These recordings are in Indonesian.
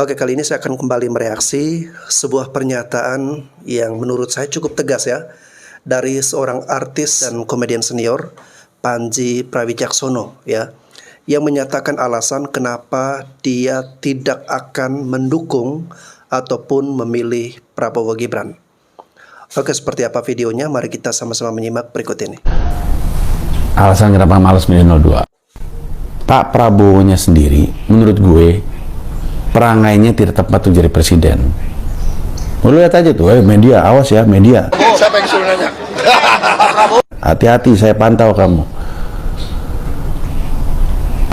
Oke, kali ini saya akan kembali mereaksi sebuah pernyataan yang menurut saya cukup tegas ya dari seorang artis dan komedian senior, Pandji Pragiwaksono ya, yang menyatakan alasan kenapa dia tidak akan mendukung ataupun memilih Prabowo Gibran. Oke, seperti apa videonya? Mari kita sama-sama menyimak berikut ini. Alasan kenapa malas milih 02. Pak Prabowo-nya sendiri, menurut gue, perangainya tidak tepat untuk jadi presiden. Lu lihat aja tuh, media, awas ya, media. Siapa yang suruh nanya? Hati-hati, saya pantau kamu.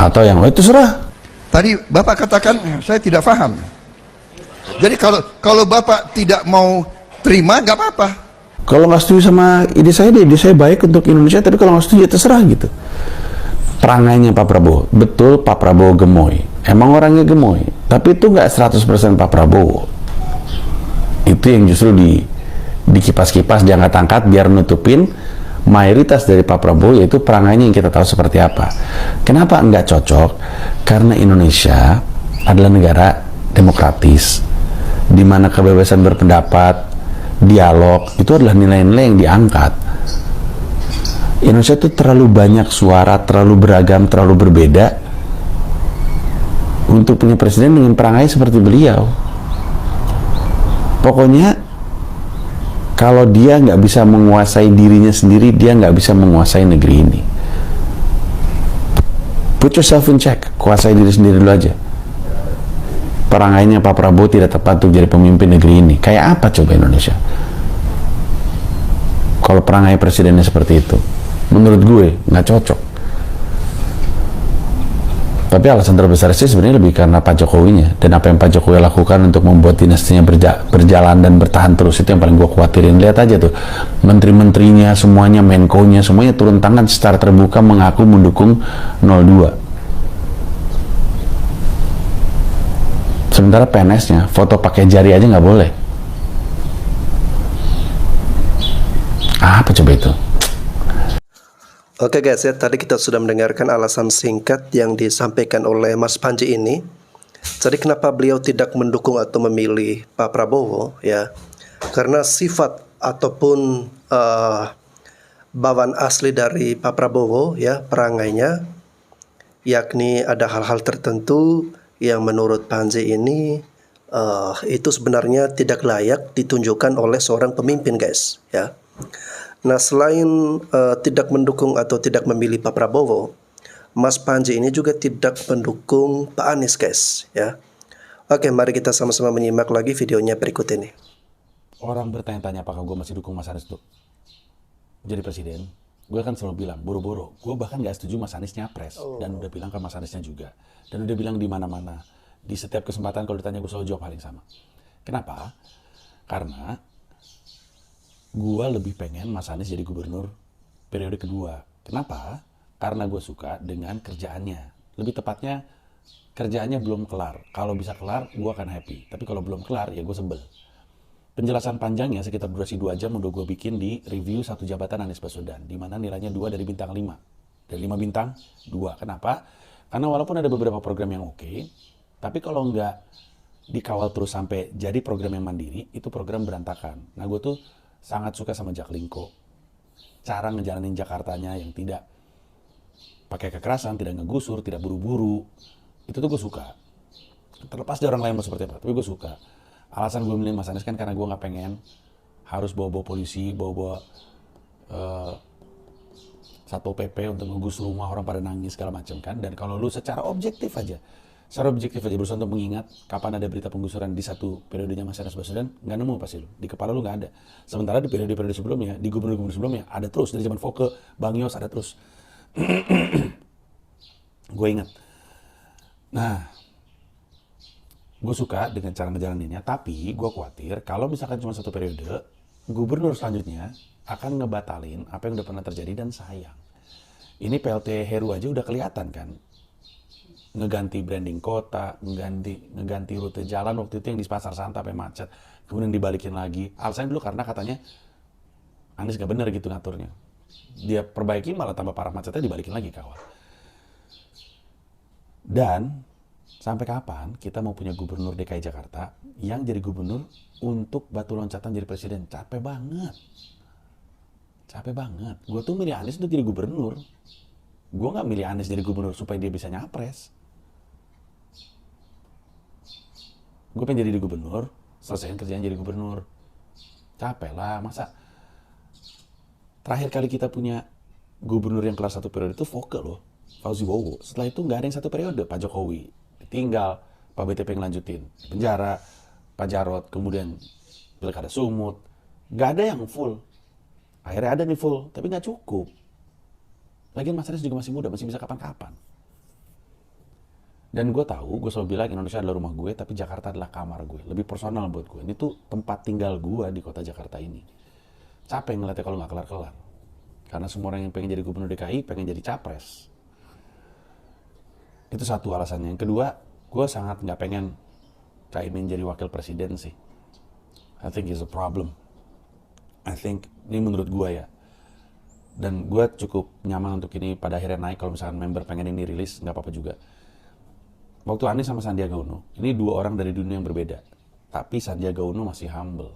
Atau yang itu serah. Tadi Bapak katakan saya tidak paham. Jadi kalau Bapak tidak mau terima, nggak apa-apa. Kalau nggak setuju sama ide saya baik untuk Indonesia, tapi kalau nggak setuju ya terserah gitu. Perangainya Pak Prabowo, betul Pak Prabowo gemoy. Emang orangnya gemoy, tapi itu nggak 100% Pak Prabowo. Itu yang justru di kipas-kipas diangkat-angkat biar nutupin mayoritas dari Pak Prabowo, yaitu perangainya yang kita tahu seperti apa. Kenapa nggak cocok? Karena Indonesia adalah negara demokratis, di mana kebebasan berpendapat, dialog, itu adalah nilai-nilai yang diangkat. Indonesia itu terlalu banyak suara, terlalu beragam, terlalu berbeda untuk punya presiden dengan perangai seperti beliau. Pokoknya kalau dia nggak bisa menguasai dirinya sendiri, dia nggak bisa menguasai negeri ini. Put yourself in check, kuasai diri sendiri dulu aja. Perangainya Pak Prabowo tidak tepat untuk jadi pemimpin negeri ini. Kayak apa coba Indonesia kalau perangai presidennya seperti itu? Menurut gue nggak cocok. Tapi alasan terbesar sih sebenarnya lebih karena Pak Jokowinya dan apa yang Pak Jokowi lakukan untuk membuat dinastinya berjalan dan bertahan terus. Itu yang paling gue khawatirin. Lihat aja tuh, menteri-menterinya semuanya, menkonya semuanya turun tangan secara terbuka mengaku mendukung 02. Sementara PNS-nya foto pakai jari aja nggak boleh. Apa coba itu? Oke guys ya, tadi kita sudah mendengarkan alasan singkat yang disampaikan oleh Mas Pandji ini. Jadi kenapa beliau tidak mendukung atau memilih Pak Prabowo ya? Karena sifat ataupun bawaan asli dari Pak Prabowo ya, perangainya, yakni ada hal-hal tertentu yang menurut Pandji ini itu sebenarnya tidak layak ditunjukkan oleh seorang pemimpin guys ya. Nah, selain tidak mendukung atau tidak memilih Pak Prabowo, Mas Pandji ini juga tidak mendukung Pak Anies guys ya. Oke, mari kita sama-sama menyimak lagi videonya berikut ini. Orang bertanya-tanya apakah gue masih dukung Mas Anies untuk jadi presiden. Gue kan selalu bilang boro-boro. Gue bahkan gak setuju Mas Anies nyapres. Dan udah bilang ke Mas Aniesnya juga. Dan udah bilang di mana-mana. Di setiap kesempatan kalau ditanya gue selalu jawab hal yang sama. Kenapa? Karena gue lebih pengen Mas Anies jadi gubernur periode kedua. Kenapa? Karena gue suka dengan kerjaannya. Lebih tepatnya, kerjaannya belum kelar. Kalau bisa kelar, gue akan happy. Tapi kalau belum kelar, ya gue sebel. Penjelasan panjangnya sekitar durasi 2 jam udah gue bikin di review 1 jabatan Anies Baswedan. Di mana nilainya 2 dari bintang 5. Dari 5 bintang, 2. Kenapa? Karena walaupun ada beberapa program yang oke, tapi kalau nggak dikawal terus sampai jadi program yang mandiri, itu program berantakan. Nah, gue tuh sangat suka sama Jaklingko. Cara ngejalanin Jakartanya yang tidak pakai kekerasan, tidak ngegusur, tidak buru-buru. Itu tuh gue suka. Terlepas dari orang lain mau seperti apa, tapi gue suka. Alasan gue milih Mas Anies kan karena gue gak pengen harus bawa-bawa polisi, bawa-bawa Satpol PP untuk ngegusur rumah orang pada nangis segala macam kan. Dan kalau lu secara objektif aja berusaha untuk mengingat kapan ada berita penggusuran di satu periodenya Mas Anies Baswedan, nggak nemu pasti lu. Di kepala lu nggak ada. Sementara di periode-periode sebelumnya, di gubernur-gubernur sebelumnya, ada terus. Dari zaman Foke, Bang Yos, ada terus. Gue ingat. Nah, gue suka dengan cara ngejalaninnya, tapi gue khawatir kalau misalkan cuma satu periode, gubernur selanjutnya akan ngebatalin apa yang udah pernah terjadi dan sayang. Ini PLT Heru aja udah kelihatan kan. Ngeganti branding kota, ngeganti rute jalan waktu itu yang di Pasar Santa sampai macet, kemudian dibalikin lagi. Alasannya dulu karena katanya Anies gak bener gitu ngaturnya. Dia perbaiki malah tambah parah macetnya, dibalikin lagi kawal. Dan Sampai kapan kita mau punya gubernur DKI Jakarta yang jadi gubernur untuk batu loncatan jadi presiden? Capek banget. Capek banget. Gue tuh milih Anies untuk jadi gubernur. Gue nggak milih Anies jadi gubernur supaya dia bisa nyapres. Gue pengen jadi gubernur, selesaiin kerjaan jadi gubernur. Capek lah, masa terakhir kali kita punya gubernur yang kelar 1 periode itu Foke loh, Fauzi Bowo. Setelah itu nggak ada yang 1 periode. Pak Jokowi ditinggal, Pak BTP ngelanjutin, penjara, Pak Jarod, kemudian Pilkada Sumut. Nggak ada yang full. Akhirnya ada nih full, tapi nggak cukup. Lagian Mas Anies juga masih muda, masih bisa kapan-kapan. Dan gue tahu, gue selalu bilang Indonesia adalah rumah gue, tapi Jakarta adalah kamar gue. Lebih personal buat gue. Ini tuh tempat tinggal gue di kota Jakarta ini. Capek ngeliatnya kalau nggak kelar-kelar. Karena semua orang yang pengen jadi gubernur DKI, pengen jadi capres. Itu satu alasannya. Yang kedua, gue sangat nggak pengen Caimin jadi wakil presiden sih. I think it's a problem. I think, ini menurut gue ya. Dan gue cukup nyaman untuk ini pada akhirnya naik. Kalau misalkan member pengen ini rilis, nggak apa-apa juga. Waktu Anies sama Sandiaga Uno, ini 2 orang dari dunia yang berbeda. Tapi Sandiaga Uno masih humble.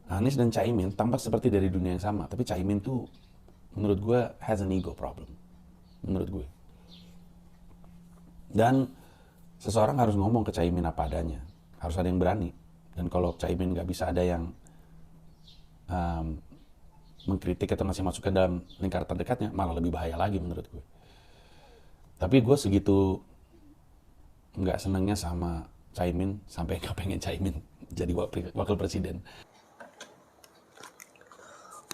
Anies dan Caimin tampak seperti dari dunia yang sama. Tapi Caimin tuh, menurut gue, has an ego problem. Menurut gue. Dan seseorang harus ngomong ke Caimin apa adanya. Harus ada yang berani. Dan kalau Caimin nggak bisa ada yang mengkritik atau ngasih masukan dalam lingkaran terdekatnya, malah lebih bahaya lagi menurut gue. Tapi gue segitu nggak senangnya sama Caimin, sampai nggak pengen Caimin jadi wakil presiden.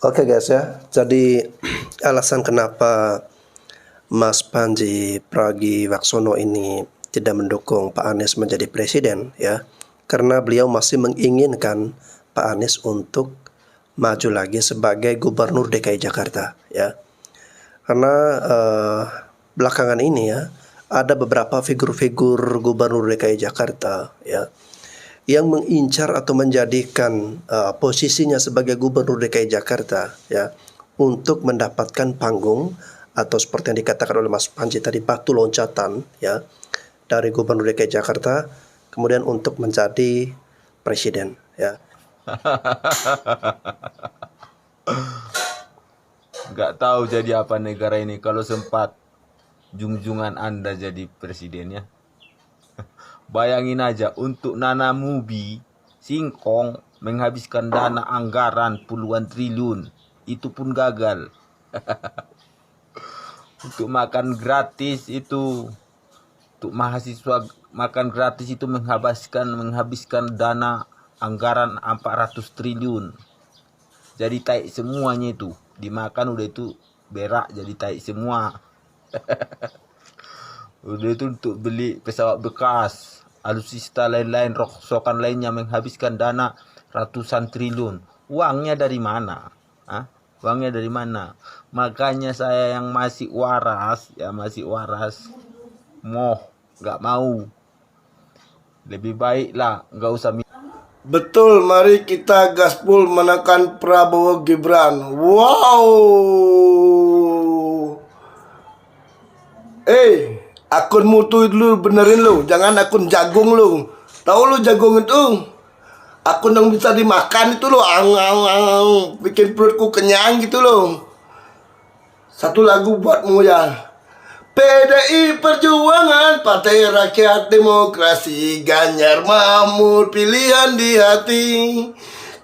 Oke guys ya, jadi alasan kenapa Mas Panji Pragiwaksono ini tidak mendukung Pak Anies menjadi presiden ya, karena beliau masih menginginkan Pak Anies untuk maju lagi sebagai gubernur DKI Jakarta ya. Karena belakangan ini ya ada beberapa figur-figur gubernur DKI Jakarta ya yang mengincar atau menjadikan posisinya sebagai gubernur DKI Jakarta ya untuk mendapatkan panggung atau seperti yang dikatakan oleh Mas Panji tadi, batu loncatan ya dari gubernur DKI Jakarta kemudian untuk menjadi presiden ya. Nggak tahu jadi apa negara ini kalau sempat junjungan Anda jadi presidennya. Bayangin aja, untuk nanam ubi, singkong, menghabiskan dana anggaran puluhan triliun. Itu pun gagal. Untuk makan gratis itu, untuk mahasiswa makan gratis itu menghabiskan dana anggaran 400 triliun. Jadi taik semuanya itu. Dimakan udah itu berak jadi taik semua. Udah itu untuk beli pesawat bekas, alutsista lain-lain, rongsokan lainnya menghabiskan dana ratusan triliun. Uangnya dari mana? Hah? Uangnya dari mana? Makanya saya yang masih waras, nggak mau. Lebih baik lah, nggak usah. Betul, mari kita gaspol menekan Prabowo Gibran. Wow. Akun mutu dulu benerin lu, jangan akun jagung lu. Tahu lu jagung itu? Akun yang bisa dimakan itu lo, bikin perutku kenyang gitu loh. Satu lagu buatmu ya. PDI Perjuangan, Partai Rakyat Demokrasi, Ganjar Mahfud pilihan di hati.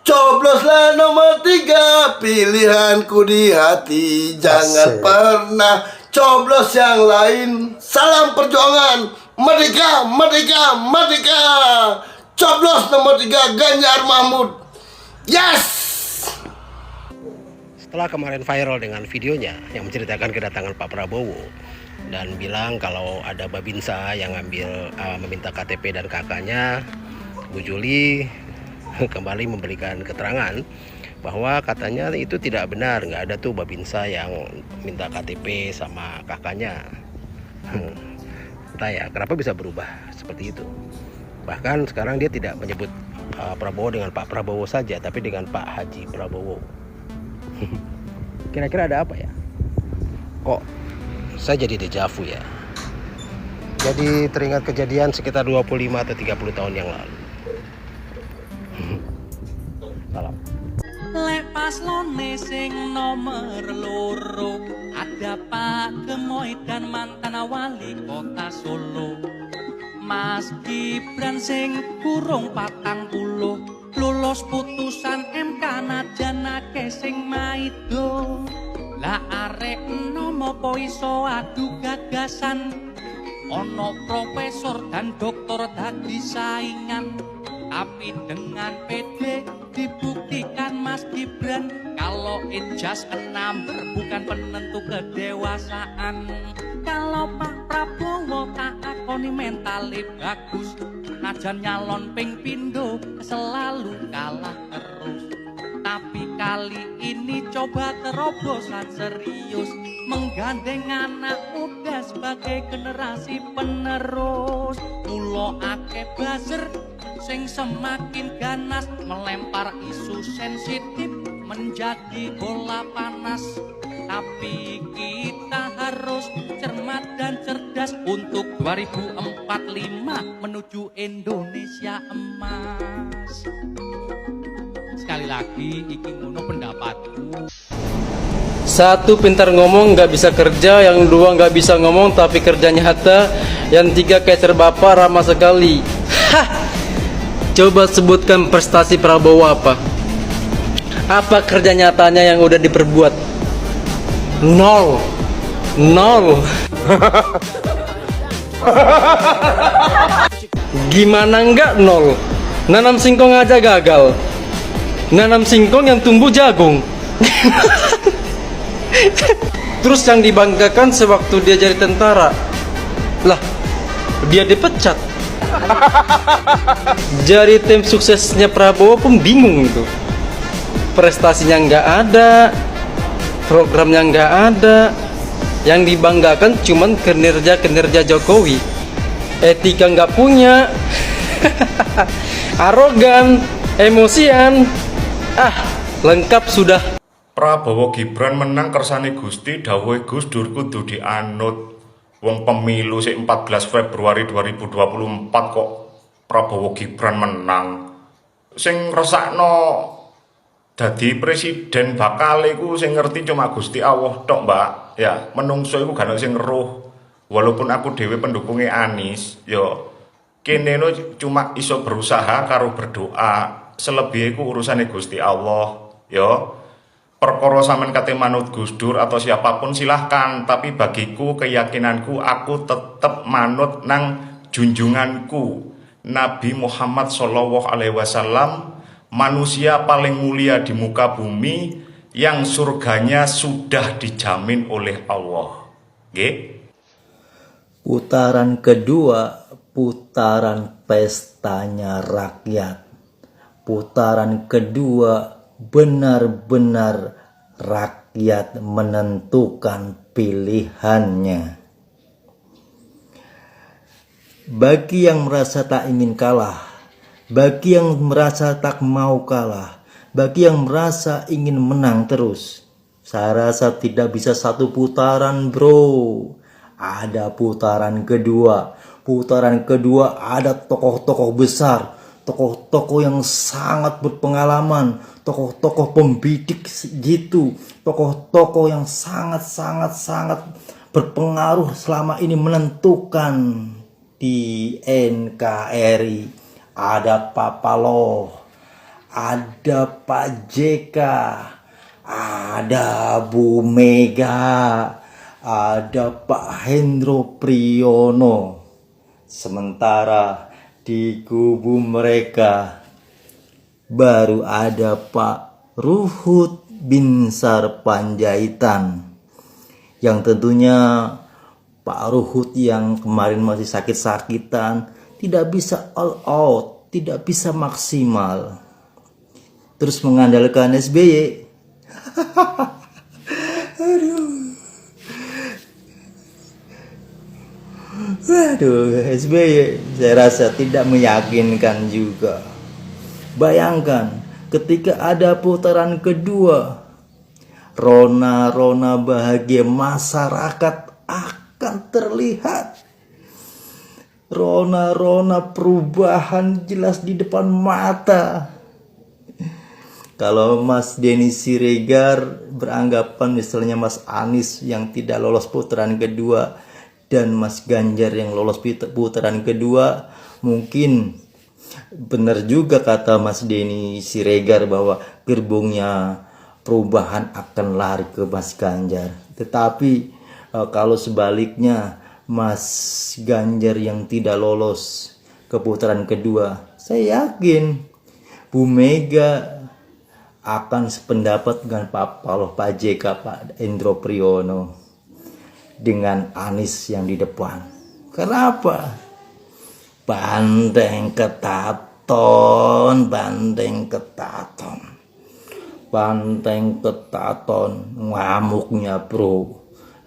Cobloslah nomor 3, pilihanku di hati. Jangan pernah coblos yang lain. Salam perjuangan, merdeka, merdeka, merdeka. Coblos nomor 3, Ganjar Mahfud. Yes! Setelah kemarin viral dengan videonya yang menceritakan kedatangan Pak Prabowo dan bilang kalau ada Babinsa yang meminta KTP dan kakaknya, Bu Juli kembali memberikan keterangan bahwa katanya itu tidak benar, nggak ada tuh Babinsa yang minta KTP sama kakaknya. Entah ya, kenapa bisa berubah seperti itu. Bahkan sekarang dia tidak menyebut Prabowo dengan Pak Prabowo saja, tapi dengan Pak Haji Prabowo. Kira-kira ada apa ya? Kok saya jadi dejavu ya? Jadi teringat kejadian sekitar 25 atau 30 tahun yang lalu. Salam. Lek paslone sing nomor loro ada Pak Gemoy dan mantan wali kota Solo. Mas Gibran sing kurung 40 lulus putusan MK najan akeh sing maido. Lah arek nomo po iso adu gagasan. Ono profesor dan doktor dadi saingan. Tapi dengan PD dibuktikan Mas Gibran kalau it just a number bukan penentu kedewasaan. Kalau Pak Prabowo tak akoni mentale bagus, najan nyalon ping pindo selalu kalah terus. Tapi kali ini coba terobosan serius, menggandeng anak muda sebagai generasi penerus. Mulo akeh buzzer sing semakin ganas melempar isu sensitif menjadi bola panas. Tapi kita harus cermat dan cerdas untuk 2045 menuju Indonesia emas. Sekali lagi iki ngono pendapatku. Satu, pintar ngomong nggak bisa kerja. Yang dua, nggak bisa ngomong tapi kerjanya nyata. Yang tiga, kayak bapak ramah sekali. Hah, coba sebutkan prestasi Prabowo apa? Apa kerja nyatanya yang udah diperbuat? Nol. Gimana enggak nol? Nanam singkong aja gagal. Nanam singkong yang tumbuh jagung. Terus yang dibanggakan sewaktu dia jadi tentara, lah dia dipecat. Jadi tim suksesnya Prabowo pun bingung itu. Prestasinya nggak ada, programnya nggak ada. Yang dibanggakan cuman kinerja Jokowi. Etika nggak punya. Arogan, emosian. Lengkap sudah. Prabowo Gibran menang kersane Gusti dawuhe Gus Dur kudu dianut. Wong pemilu sik 14 Februari 2024 kok Prabowo Gibran menang. Sing resakno dadi presiden bakal iku sing ngerti cuma Gusti Allah tok, Mbak. Ya, menungso iku gak ono sing ngeruh. Walaupun aku dhewe pendukunge Anies, yo kene no cuma iso berusaha karo berdoa. Selebihnya iku urusane Gusti Allah, yo. Perkara sampean kate manut Gus Dur atau siapapun silahkan, tapi bagiku keyakinanku aku tetep manut nang junjunganku Nabi Muhammad Shallallahu Alaihi Wasallam, manusia paling mulia di muka bumi yang surganya sudah dijamin oleh Allah. Putaran kedua, putaran pestanya rakyat. Putaran kedua benar-benar rakyat menentukan pilihannya. Bagi yang merasa tak ingin kalah, bagi yang merasa tak mau kalah, bagi yang merasa ingin menang terus, saya rasa tidak bisa satu putaran, bro. Ada putaran kedua. Putaran kedua ada tokoh-tokoh besar, tokoh-tokoh yang sangat berpengalaman, tokoh-tokoh pembidik gitu, tokoh-tokoh yang sangat berpengaruh selama ini menentukan di NKRI. Ada Pak Paloh, ada Pak JK, ada Bu Mega, ada Pak Hendro Priyono. Sementara di kubu mereka baru ada Pak Ruhut Binsar Panjaitan, yang tentunya Pak Ruhut yang kemarin masih sakit-sakitan tidak bisa all out, tidak bisa maksimal, terus mengandalkan SBY. Aduh, SBY saya rasa tidak meyakinkan juga. Bayangkan ketika ada putaran kedua, rona bahagia masyarakat akan terlihat. Rona-rona perubahan jelas di depan mata. Kalau Mas Denny Siregar beranggapan misalnya Mas Anies yang tidak lolos putaran kedua dan Mas Ganjar yang lolos putaran kedua, mungkin benar juga kata Mas Denny Siregar bahwa gerbongnya perubahan akan lari ke Mas Ganjar. Tetapi kalau sebaliknya Mas Ganjar yang tidak lolos ke putaran kedua, saya yakin Bu Mega akan sependapat dengan Pak JK, Pak Endro Priyono dengan Anies yang di depan. Kenapa? Banteng ketaton, ngamuknya bro,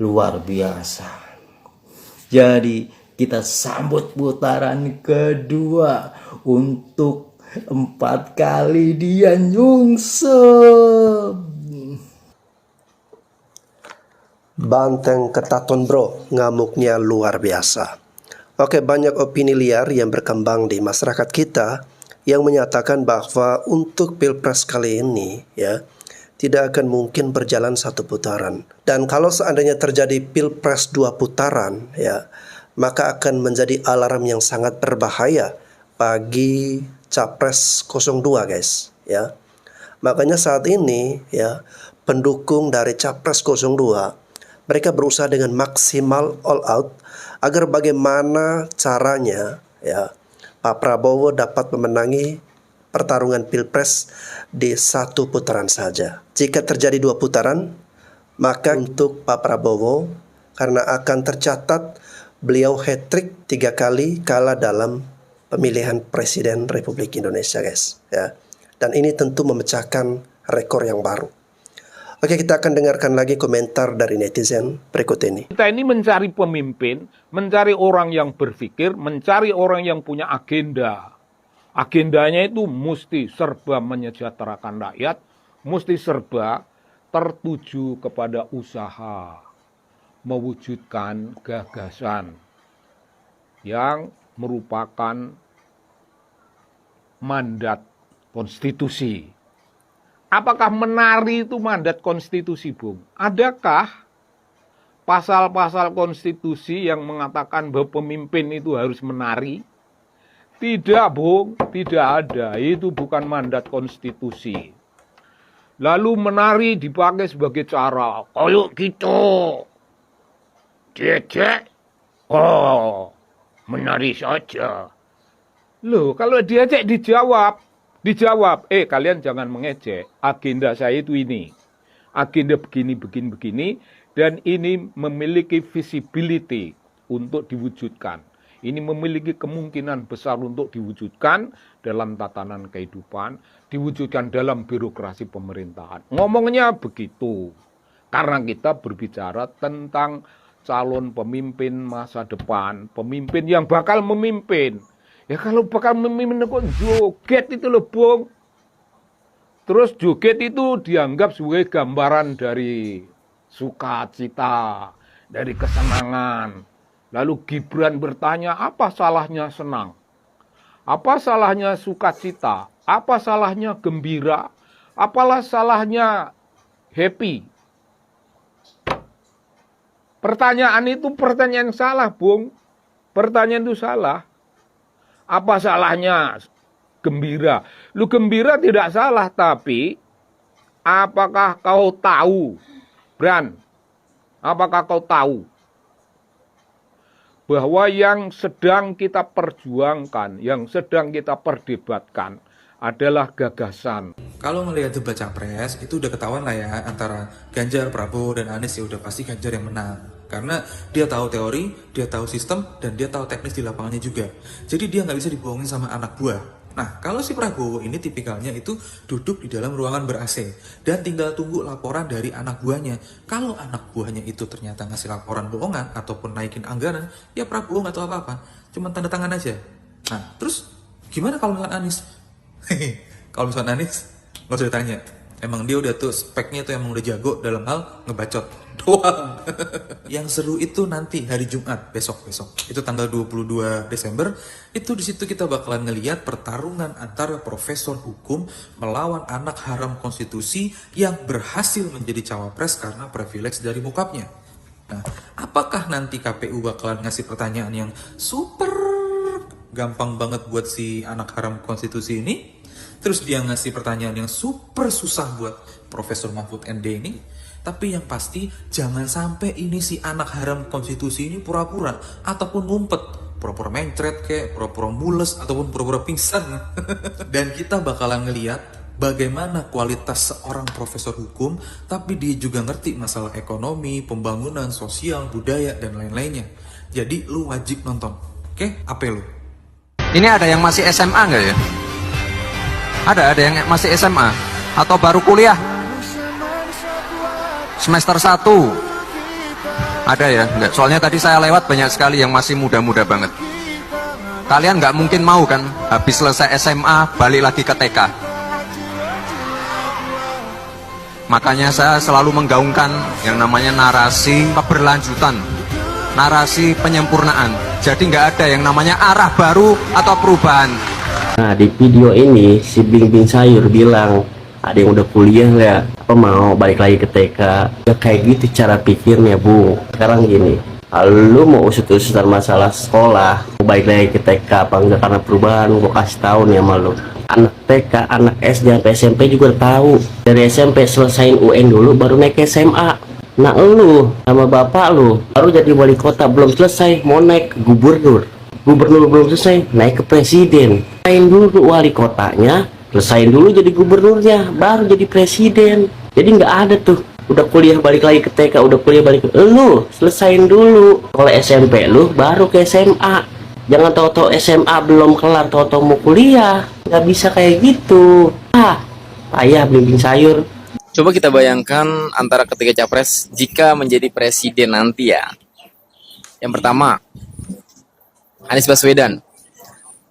luar biasa. Jadi kita sambut putaran kedua untuk 4 kali dia nyungsep. Banteng ketaton bro, ngamuknya luar biasa. Oke, banyak opini liar yang berkembang di masyarakat kita yang menyatakan bahwa untuk Pilpres kali ini ya tidak akan mungkin berjalan 1 putaran. Dan kalau seandainya terjadi Pilpres 2 putaran ya, maka akan menjadi alarm yang sangat berbahaya bagi Capres 02 guys ya. Makanya saat ini ya pendukung dari Capres 02 mereka berusaha dengan maksimal all out agar bagaimana caranya ya Pak Prabowo dapat memenangi pertarungan Pilpres di 1 putaran saja. Jika terjadi 2 putaran, maka untuk Pak Prabowo karena akan tercatat beliau hat-trick 3 kali kalah dalam pemilihan Presiden Republik Indonesia guys ya. Dan ini tentu memecahkan rekor yang baru. Oke, kita akan dengarkan lagi komentar dari netizen berikut ini. Kita ini mencari pemimpin, mencari orang yang berpikir, mencari orang yang punya agenda. Agendanya itu mesti serba menyejahterakan rakyat, mesti serba tertuju kepada usaha, mewujudkan gagasan yang merupakan mandat konstitusi. Apakah menari itu mandat konstitusi, Bung? Adakah pasal-pasal konstitusi yang mengatakan bahwa pemimpin itu harus menari? Tidak, Bung, tidak ada. Itu bukan mandat konstitusi. Lalu menari dipakai sebagai cara, kayak gitu. Diejek, oh, menari saja. Loh, kalau diejek dijawab, kalian jangan mengejek, agenda saya itu ini. Agenda begini, dan ini memiliki visibility untuk diwujudkan. Ini memiliki kemungkinan besar untuk diwujudkan dalam tatanan kehidupan, diwujudkan dalam birokrasi pemerintahan. Ngomongnya begitu, karena kita berbicara tentang calon pemimpin masa depan, pemimpin yang bakal memimpin. Ya kalau bakal memimpin kok joget itu loh, Bung. Terus joget itu dianggap sebagai gambaran dari sukacita, dari kesenangan. Lalu Gibran bertanya, apa salahnya senang? Apa salahnya sukacita? Apa salahnya gembira? Apalah salahnya happy? Pertanyaan itu pertanyaan yang salah, Bung. Pertanyaan itu salah. Apa salahnya gembira? Lu gembira tidak salah, tapi apakah kau tahu, Bran? Apakah kau tahu bahwa yang sedang kita perjuangkan, yang sedang kita perdebatkan adalah gagasan. Kalau melihat debat capres, itu udah ketahuan lah ya, antara Ganjar, Prabowo, dan Anies ya udah pasti Ganjar yang menang. Karena dia tahu teori, dia tahu sistem, dan dia tahu teknis di lapangannya juga. Jadi dia nggak bisa dibohongin sama anak buah. Nah, kalau si Prabowo ini tipikalnya itu duduk di dalam ruangan ber-AC dan tinggal tunggu laporan dari anak buahnya. Kalau anak buahnya itu ternyata ngasih laporan bohongan ataupun naikin anggaran, ya Prabowo nggak tahu apa-apa, cuma tanda tangan aja. Nah, terus gimana kalau misalkan Anies? Kalau misalkan Anies, nggak usah ditanya. Emang dia udah tuh speknya tuh emang udah jago dalam hal ngebacot doang. Yang seru itu nanti hari Jumat besok. Itu tanggal 22 Desember. Itu di situ kita bakalan ngeliat pertarungan antara profesor hukum melawan anak haram konstitusi yang berhasil menjadi cawapres karena privilege dari bokapnya. Nah, apakah nanti KPU bakalan ngasih pertanyaan yang super gampang banget buat si anak haram konstitusi ini? Terus dia ngasih pertanyaan yang super susah buat Profesor Mahfud MD ini? Tapi yang pasti jangan sampai ini si anak haram konstitusi ini pura-pura ataupun ngumpet. Pura-pura mencret kayak, pura-pura mules ataupun pura-pura pingsan. Dan kita bakalan ngeliat bagaimana kualitas seorang profesor hukum, tapi dia juga ngerti masalah ekonomi, pembangunan, sosial, budaya, dan lain-lainnya. Jadi lu wajib nonton. Oke? Apa lu? Ini ada yang masih SMA nggak ya? Ada yang masih SMA? Atau baru kuliah? Semester 1? Ada ya? Enggak. Soalnya tadi saya lewat banyak sekali yang masih muda-muda banget. Kalian nggak mungkin mau kan habis selesai SMA balik lagi ke TK. Makanya saya selalu menggaungkan yang namanya narasi keberlanjutan, narasi penyempurnaan. Jadi nggak ada yang namanya arah baru atau perubahan. Nah, di video ini si Bing Sayur bilang ada yang udah kuliah nggak, apa mau balik lagi ke TK. Ya kayak gitu cara pikirnya, Bu. Sekarang gini, lu mau usut-usutan masalah sekolah, mau balik lagi ke TK apa enggak karena perubahan, gua kasih tahu nih sama lu. Anak TK, anak SD sampai SMP juga tahu. Dari SMP selesain UN dulu baru naik ke SMA. Nah, lu sama bapak lu baru jadi wali kota belum selesai mau naik gubernur. Gubernur belum selesai naik ke presiden. Selesain dulu wali kotanya, selesain dulu jadi gubernurnya, baru jadi presiden. Jadi nggak ada tuh udah kuliah balik lagi ke TK, udah kuliah balik ke lu selesain dulu oleh SMP lu baru ke SMA. Jangan tahu-tahu SMA belum kelar tahu-tahu mau kuliah. Nggak bisa kayak gitu. Payah Bing Sayur. Coba kita bayangkan antara ketiga capres jika menjadi presiden nanti ya. Yang pertama, Anies Baswedan.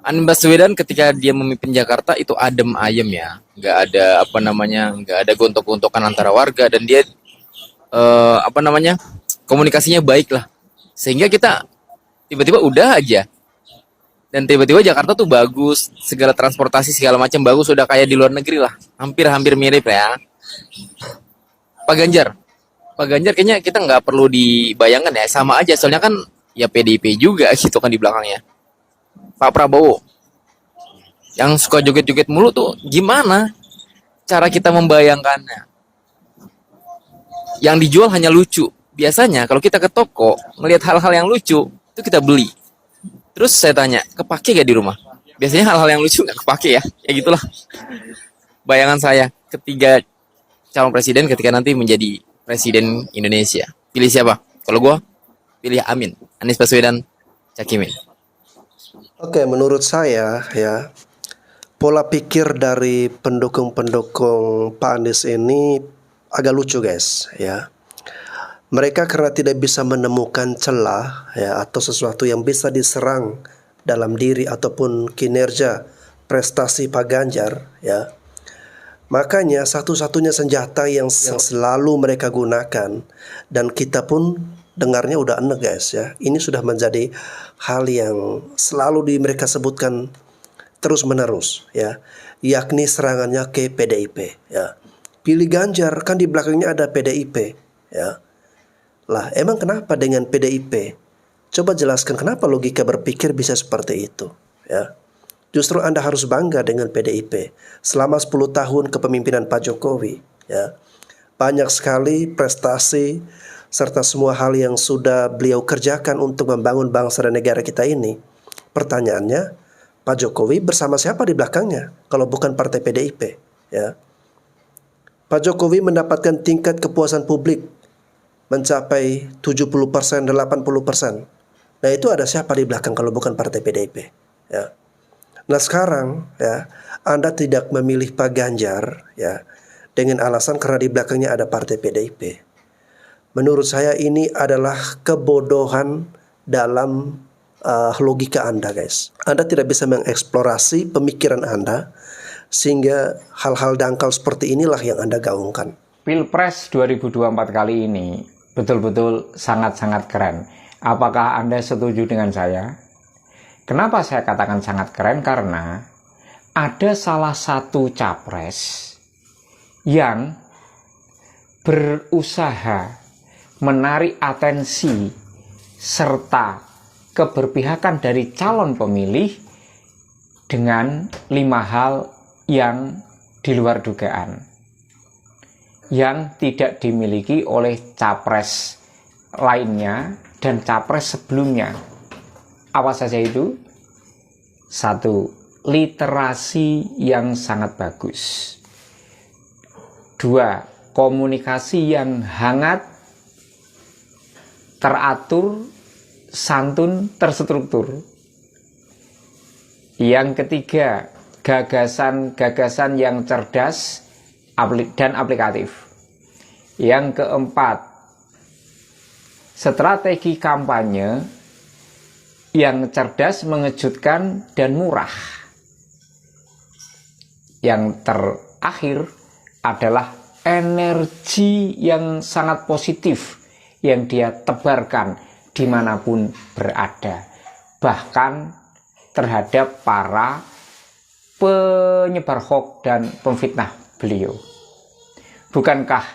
Anies Baswedan ketika dia memimpin Jakarta itu adem ayem ya, nggak ada nggak ada gontok-gontokan antara warga dan dia komunikasinya baik lah, sehingga kita tiba-tiba udah aja dan tiba-tiba Jakarta tuh bagus, segala transportasi segala macam bagus, udah kayak di luar negeri lah, hampir mirip ya. Pak Ganjar kayaknya kita nggak perlu dibayangkan ya, sama aja soalnya kan ya PDIP juga gitu kan di belakangnya. Pak Prabowo yang suka joget-joget mulu tuh gimana cara kita membayangkannya? Yang dijual hanya lucu. Biasanya kalau kita ke toko melihat hal-hal yang lucu itu kita beli. Terus saya tanya, kepake gak di rumah? Biasanya hal-hal yang lucu nggak kepake ya. Ya gitulah bayangan saya ketiga calon presiden ketika nanti menjadi presiden Indonesia. Pilih siapa? Kalau gue pilih Amin, Anies Baswedan, Cak Imin. Oke, menurut saya ya, pola pikir dari pendukung-pendukung Pak Anies ini agak lucu guys ya. Mereka karena tidak bisa menemukan celah ya atau sesuatu yang bisa diserang dalam diri ataupun kinerja prestasi Pak Ganjar ya. Makanya satu-satunya senjata yang selalu mereka gunakan dan kita pun dengarnya udah enek guys ya. Ini sudah menjadi hal yang selalu mereka sebutkan terus menerus ya, yakni serangannya ke PDIP ya. Pilih Ganjar kan di belakangnya ada PDIP ya. Lah emang kenapa dengan PDIP? Coba jelaskan kenapa logika berpikir bisa seperti itu ya. Justru Anda harus bangga dengan PDIP. Selama 10 tahun kepemimpinan Pak Jokowi ya, banyak sekali prestasi serta semua hal yang sudah beliau kerjakan untuk membangun bangsa dan negara kita ini. Pertanyaannya, Pak Jokowi bersama siapa di belakangnya kalau bukan partai PDIP ya? Pak Jokowi mendapatkan tingkat kepuasan publik mencapai 70%, 80%. Nah, itu ada siapa di belakang kalau bukan partai PDIP ya? Nah, sekarang ya, Anda tidak memilih Pak Ganjar ya dengan alasan karena di belakangnya ada partai PDIP. Menurut saya ini adalah kebodohan dalam logika Anda guys. Anda tidak bisa mengeksplorasi pemikiran Anda sehingga hal-hal dangkal seperti inilah yang Anda gaungkan. Pilpres 2024 kali ini betul-betul sangat-sangat keren. Apakah Anda setuju dengan saya? Kenapa saya katakan sangat keren? Karena ada salah satu capres yang berusaha menarik atensi serta keberpihakan dari calon pemilih dengan 5 hal yang di luar dugaan, yang tidak dimiliki oleh capres lainnya dan capres sebelumnya. Apa saja itu? 1. Literasi yang sangat bagus. 2. Komunikasi yang hangat, teratur, santun, terstruktur. Yang ketiga, gagasan-gagasan yang cerdas dan aplikatif. Yang keempat, strategi kampanye yang cerdas, mengejutkan, dan murah. Yang terakhir adalah energi yang sangat positif yang dia tebarkan dimanapun berada, bahkan terhadap para penyebar hoax dan pemfitnah beliau. Bukankah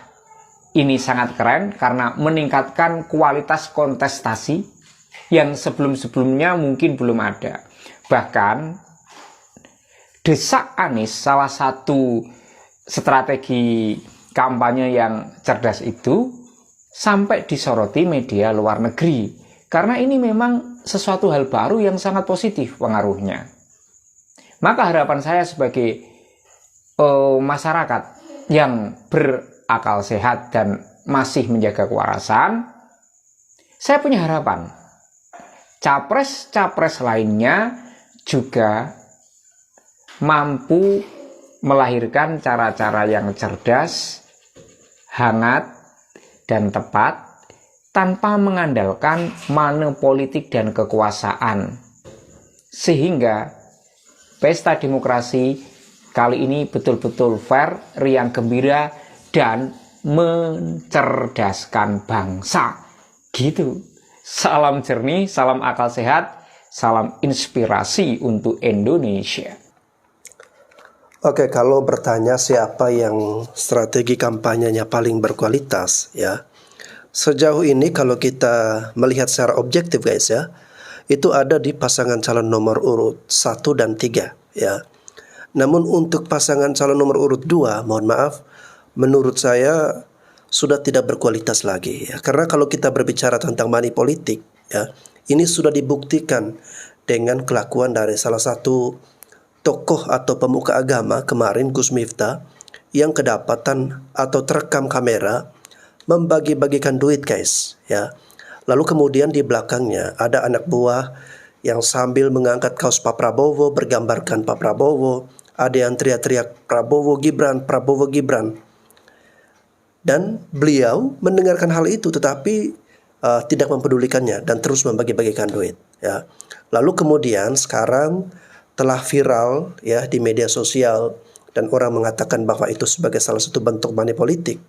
ini sangat keren karena meningkatkan kualitas kontestasi yang sebelum-sebelumnya mungkin belum ada. Bahkan desak Anies, salah satu strategi kampanye yang cerdas itu, sampai disoroti media luar negeri. Karena ini memang sesuatu hal baru yang sangat positif pengaruhnya. Maka harapan saya sebagai masyarakat yang berakal sehat dan masih menjaga kewarasan, saya punya harapan capres-capres lainnya juga mampu melahirkan cara-cara yang cerdas, hangat, dan tepat, tanpa mengandalkan manipolitik dan kekuasaan. Sehingga pesta demokrasi kali ini betul-betul fair, riang gembira, dan mencerdaskan bangsa. Gitu. Salam jernih, salam akal sehat, salam inspirasi untuk Indonesia. Oke, kalau bertanya siapa yang strategi kampanyenya paling berkualitas, ya, sejauh ini kalau kita melihat secara objektif guys ya, itu ada di pasangan calon nomor urut 1 dan 3 ya. Namun untuk pasangan calon nomor urut 2, mohon maaf, menurut saya sudah tidak berkualitas lagi ya. Karena kalau kita berbicara tentang money politik ya, ini sudah dibuktikan dengan kelakuan dari salah satu tokoh atau pemuka agama kemarin, Gus Miftah, yang kedapatan atau terekam kamera membagi-bagikan duit guys ya. Lalu kemudian di belakangnya ada anak buah yang sambil mengangkat kaos Pak Prabowo, bergambarkan Pak Prabowo, ada yang teriak-teriak Prabowo Gibran, Prabowo Gibran. Dan beliau mendengarkan hal itu tetapi tidak mempedulikannya dan terus membagi-bagikan duit ya. Lalu kemudian sekarang telah viral ya di media sosial dan orang mengatakan bahwa itu sebagai salah satu bentuk money politik.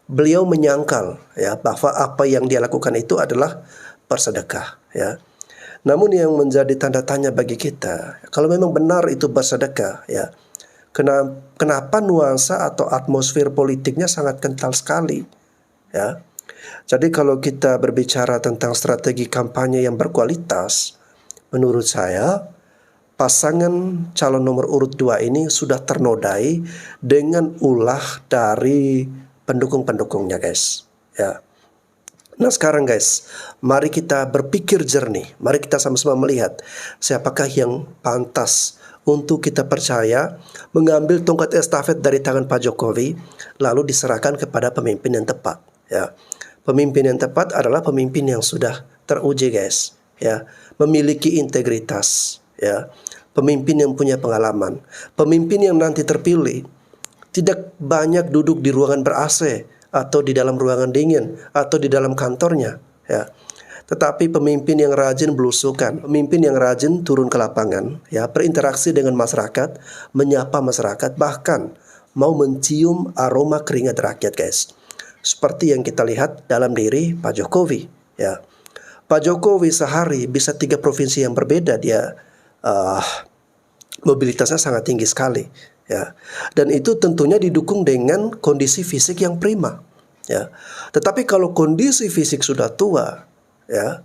Beliau menyangkal ya bahwa apa yang dia lakukan itu adalah bersedekah ya. Namun yang menjadi tanda tanya bagi kita, kalau memang benar itu bersedekah ya, kenapa nuansa atau atmosfer politiknya sangat kental sekali ya. Jadi kalau kita berbicara tentang strategi kampanye yang berkualitas, menurut saya pasangan calon nomor urut 2 ini sudah ternodai dengan ulah dari pendukung-pendukungnya guys ya. Nah sekarang guys, mari kita berpikir jernih, mari kita sama-sama melihat siapakah yang pantas untuk kita percaya mengambil tongkat estafet dari tangan Pak Jokowi lalu diserahkan kepada pemimpin yang tepat ya. Pemimpin yang tepat adalah pemimpin yang sudah teruji guys ya, memiliki integritas ya, pemimpin yang punya pengalaman, pemimpin yang nanti terpilih tidak banyak duduk di ruangan ber-AC atau di dalam ruangan dingin atau di dalam kantornya ya. Tetapi pemimpin yang rajin belusukan, pemimpin yang rajin turun ke lapangan, ya, berinteraksi dengan masyarakat, menyapa masyarakat, bahkan mau mencium aroma keringat rakyat, guys. Seperti yang kita lihat dalam diri Pak Jokowi, ya. Pak Jokowi sehari bisa 3 provinsi yang berbeda, dia mobilitasnya sangat tinggi sekali, ya. Dan itu tentunya didukung dengan kondisi fisik yang prima, ya. Tetapi kalau kondisi fisik sudah tua, ya,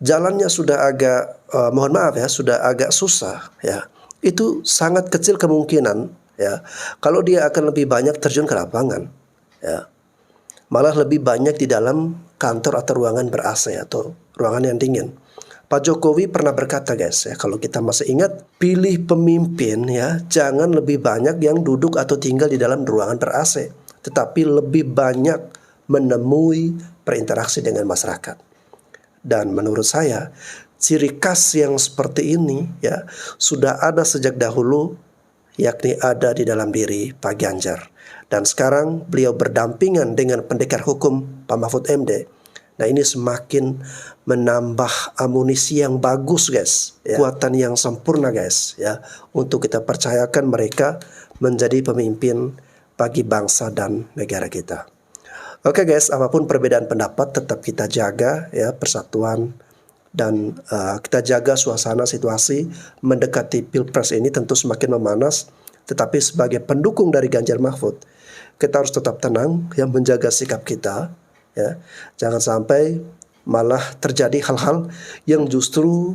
jalannya sudah agak mohon maaf ya, sudah agak susah, ya, itu sangat kecil kemungkinan, ya, kalau dia akan lebih banyak terjun ke lapangan, ya, malah lebih banyak di dalam kantor atau ruangan ber-AC atau ruangan yang dingin. Pak Jokowi pernah berkata, guys, ya, kalau kita masih ingat, pilih pemimpin, ya, jangan lebih banyak yang duduk atau tinggal di dalam ruangan ber-AC, tetapi lebih banyak menemui berinteraksi dengan masyarakat. Dan menurut saya, ciri khas yang seperti ini, ya, sudah ada sejak dahulu, yakni ada di dalam diri Pak Ganjar. Dan sekarang beliau berdampingan dengan pendekar hukum Pak Mahfud MD. Nah, ini semakin menambah amunisi yang bagus, guys, ya, kekuatan yang sempurna, guys, ya, untuk kita percayakan mereka menjadi pemimpin bagi bangsa dan negara kita. Oke, guys, apapun perbedaan pendapat, tetap kita jaga, ya, persatuan, dan kita jaga suasana situasi mendekati Pilpres ini tentu semakin memanas. Tetapi sebagai pendukung dari Ganjar Mahfud, kita harus tetap tenang, ya, menjaga sikap kita, ya. Jangan sampai malah terjadi hal-hal yang justru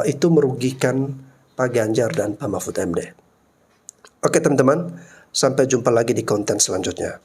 itu merugikan Pak Ganjar dan Pak Mahfud MD. Oke, teman-teman, sampai jumpa lagi di konten selanjutnya.